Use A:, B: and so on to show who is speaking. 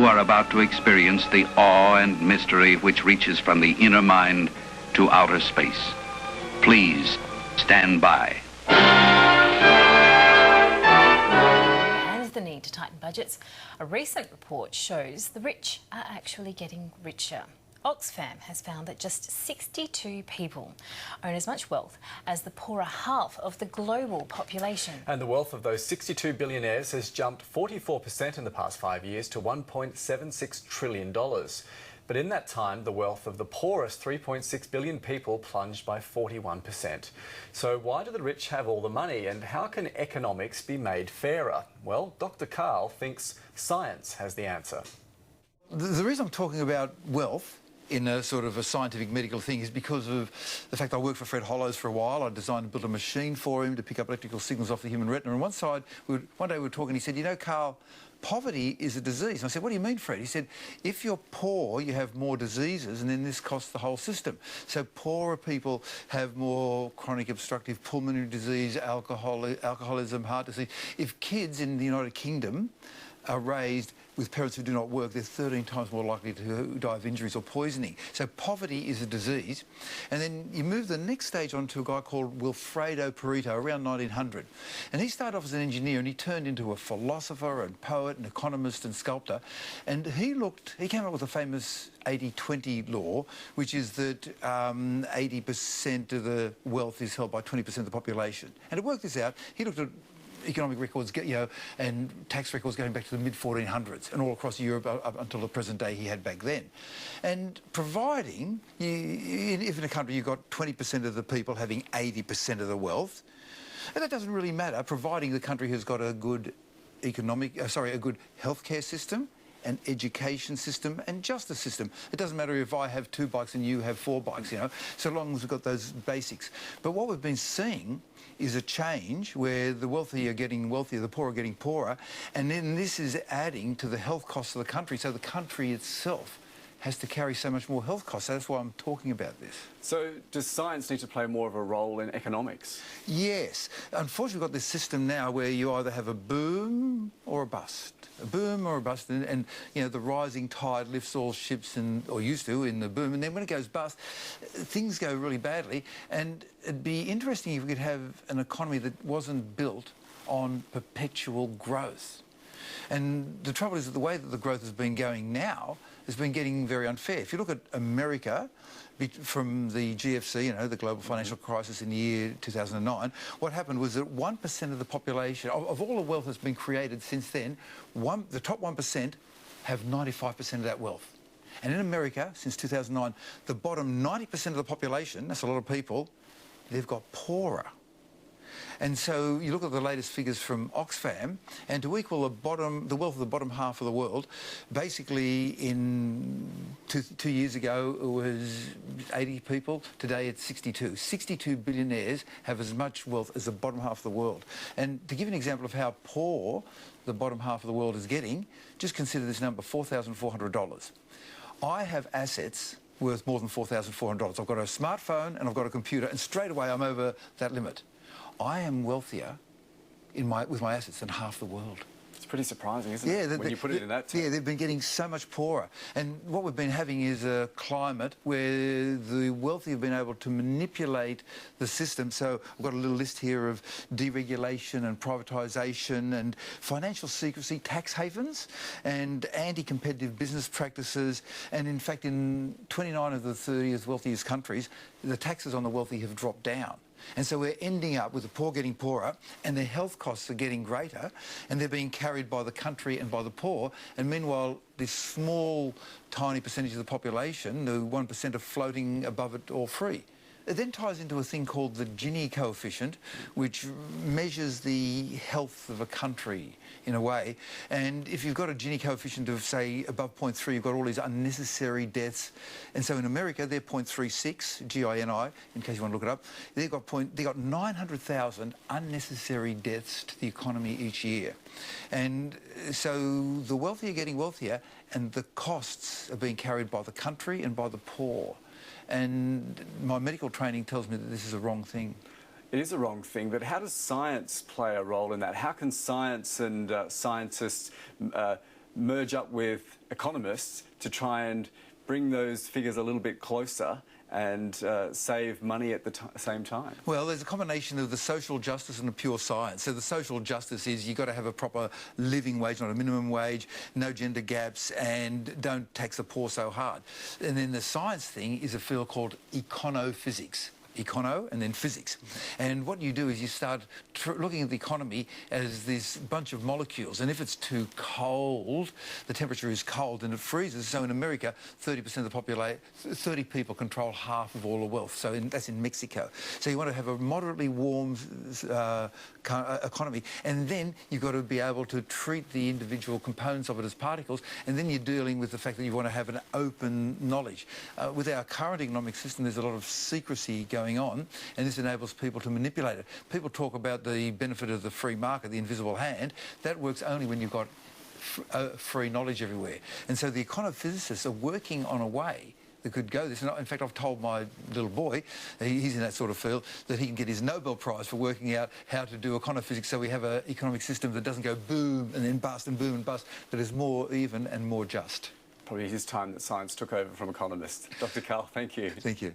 A: You are about to experience the awe and mystery which reaches from the inner mind to outer space. Please stand by.
B: And the need to tighten budgets. A recent report shows the rich are actually getting richer. Oxfam has found that just 62 people own as much wealth as the poorer half of the global population.
C: And the wealth of those 62 billionaires has jumped 44% in the past 5 years to $1.76 trillion. But in that time, the wealth of the poorest 3.6 billion people plunged by 41%. So why do the rich have all the money, and how can economics be made fairer? Well, Dr. Karl thinks science has the answer.
D: The reason I'm talking about wealth in a sort of a scientific medical thing is because of the fact I worked for Fred Hollows for a while. I designed and built a machine for him to pick up electrical signals off the human retina. And one day we were talking, he said, "You know, Karl, poverty is a disease." And I said, "What do you mean, Fred?" He said, "If you're poor, you have more diseases, and then this costs the whole system. So poorer people have more chronic obstructive pulmonary disease, alcoholism, heart disease. If kids in the United Kingdom are raised with parents who do not work, they're 13 times more likely to die of injuries or poisoning. So poverty is a disease." And then you move the next stage on to a guy called Wilfredo Pareto around 1900. And he started off as an engineer, and he turned into a philosopher and poet and economist and sculptor. And he came up with the famous 80-20 law, which is that 80% of the wealth is held by 20% of the population. And to work this out, he looked at economic records, and tax records going back to the mid-1400s and all across Europe up until the present day he had back then. And providing, if in a country you've got 20% of the people having 80% of the wealth, and that doesn't really matter, providing the country has got a good a good healthcare system, an education system and justice system. It doesn't matter if I have 2 bikes and you have 4 bikes, so long as we've got those basics. But what we've been seeing is a change where the wealthy are getting wealthier, the poor are getting poorer, and then this is adding to the health costs of the country. So the country itself has to carry so much more health costs. So that's why I'm talking about this.
C: So does science need to play more of a role in economics? Yes.
D: Unfortunately, we've got this system now where you either have a boom or a bust. A boom or a bust, and the rising tide lifts all ships, or used to, in the boom, and then when it goes bust, things go really badly. And it'd be interesting if we could have an economy that wasn't built on perpetual growth. And the trouble is that the way that the growth has been going now has been getting very unfair. If you look at America, from the GFC, the global financial crisis in the year 2009, what happened was that 1% of the population, of all the wealth that's been created since then, the top 1% have 95% of that wealth. And in America, since 2009, the bottom 90% of the population, that's a lot of people, they've got poorer. And so you look at the latest figures from Oxfam, and to equal the wealth of the bottom half of the world, basically in two years ago it was 80 people, today it's 62. 62 billionaires have as much wealth as the bottom half of the world. And to give you an example of how poor the bottom half of the world is getting, just consider this number, $4,400. I have assets worth more than $4,400. I've got a smartphone and I've got a computer, and straight away I'm over that limit. I am wealthier with my assets than half the world.
C: It's pretty surprising, isn't it, when you put it in that term?
D: Yeah, they've been getting so much poorer. And what we've been having is a climate where the wealthy have been able to manipulate the system. So I've got a little list here of deregulation and privatisation and financial secrecy, tax havens and anti-competitive business practices. And in fact, in 29 of the 30 wealthiest countries, the taxes on the wealthy have dropped down. And so we're ending up with the poor getting poorer, and their health costs are getting greater, and they're being carried by the country and by the poor. And meanwhile, this small, tiny percentage of the population, the 1%, are floating above it all free. It then ties into a thing called the Gini coefficient, which measures the health of a country in a way. And if you've got a Gini coefficient of, say, above 0.3, you've got all these unnecessary deaths. And so in America, they're 0.36, G-I-N-I, in case you want to look it up. They've got 900,000 unnecessary deaths to the economy each year. And so the wealthy are getting wealthier, and the costs are being carried by the country and by the poor. And my medical training tells me that this is a wrong thing.
C: It is a wrong thing, but how does science play a role in that? How can science and scientists
E: merge up with economists to try and bring those figures a little bit closer and save money at the same time?
D: Well, there's a combination of the social justice and the pure science. So the social justice is you've got to have a proper living wage, not a minimum wage, no gender gaps, and don't tax the poor so hard. And then the science thing is a field called econophysics. Econo and then physics. And what you do is you start looking at the economy as this bunch of molecules, and if it's too cold, the temperature is cold and it freezes. So in America, 30% of the population, 30 people control half of all the wealth. So that's in Mexico. So you want to have a moderately warm economy, and then you've got to be able to treat the individual components of it as particles, and then you're dealing with the fact that you want to have an open knowledge. With our current economic system, there's a lot of secrecy going on, and this enables people to manipulate it. People talk about the benefit of the free market, the invisible hand. That works only when you've got free knowledge everywhere. And so the econophysicists are working on a way that could go this. And in fact, I've told my little boy, he's in that sort of field, that he can get his Nobel Prize for working out how to do econophysics, so we have an economic system that doesn't go boom and then bust and boom and bust, but is more even and more just.
E: Probably his time that science took over from economists. Dr. Karl, thank you.
D: Thank you.